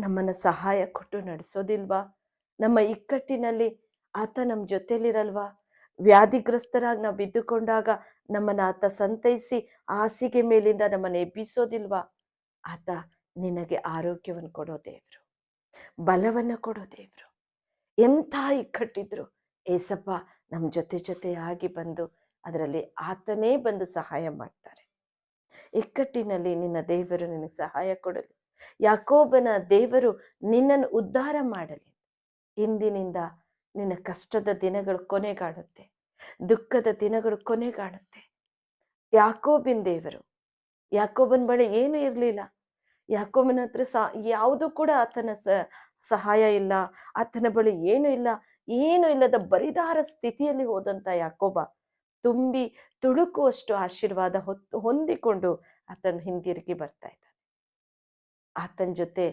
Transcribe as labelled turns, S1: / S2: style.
S1: ನಮ್ಮನ್ನ ಸಹಾಯ ಕೊಟ್ಟು ನಡೆಸೋದಿಲ್ವಾ? ನಮ್ಮ ಇಕ್ಕಟ್ಟಿನಲ್ಲಿ ಆತ ನಮ್ಮ ಜೊತೆಲಿರಲ್ವಾ? ವ್ಯಾಧಿಗ್ರಸ್ತರಾಗಿ ನಾವು ಬಿದ್ದುಕೊಂಡಾಗ ನಮ್ಮನ್ನ ಆತ ಸಂತೈಸಿ ಹಾಸಿಗೆ ಮೇಲಿಂದ ನಮ್ಮನ್ನ ಎಬ್ಬಿಸೋದಿಲ್ವಾ? ಆತ ನಿನಗೆ ಆರೋಗ್ಯವನ್ನು ಕೊಡೋ ದೇವ್ರು, ಬಲವನ್ನ ಕೊಡೋ ದೇವ್ರು. ಎಂಥ ಇಕ್ಕಟ್ಟಿದ್ರು ಏಸಪ್ಪ ನಮ್ಮ ಜೊತೆಯಾಗಿ ಬಂದು ಅದರಲ್ಲಿ ಆತನೇ ಬಂದು ಸಹಾಯ ಮಾಡ್ತಾರೆ. ಇಕ್ಕಟ್ಟಿನಲ್ಲಿ ನಿನ್ನ ದೇವರು ನಿನಗೆ ಸಹಾಯ ಕೊಡಲಿ. ಯಾಕೋಬನ ದೇವರು ನಿನ್ನನ್ನು ಉದ್ಧಾರ ಮಾಡಲಿ. ಇಂದಿನಿಂದ ನಿನ್ನ ಕಷ್ಟದ ದಿನಗಳು ಕೊನೆಗಾಣುತ್ತೆ, ದುಃಖದ ದಿನಗಳು ಕೊನೆಗಾಣುತ್ತೆ. ಯಾಕೋಬಿನ ದೇವರು, ಯಾಕೋಬನ ಬಳಿ ಏನೂ ಇರಲಿಲ್ಲ. ಯಾಕೋಬನ ಹತ್ರ ಯಾವುದು ಕೂಡ ಆತನ ಸಹಾಯ ಇಲ್ಲ, ಆತನ ಬಳಿ ಏನೂ ಇಲ್ಲ. ಏನೂ ಇಲ್ಲದ ಬರಿದಾರ ಸ್ಥಿತಿಯಲ್ಲಿ ಹೋದಂತ ಯಾಕೋಬ ತುಂಬಿ ತುಳುಕುವಷ್ಟು ಆಶೀರ್ವಾದ ಹೊಂದಿಕೊಂಡು ಆತನ ಹಿಂದಿರುಗಿ ಬರ್ತಾ ಇದ್ದಾನೆ. ಆತನ ಜೊತೆ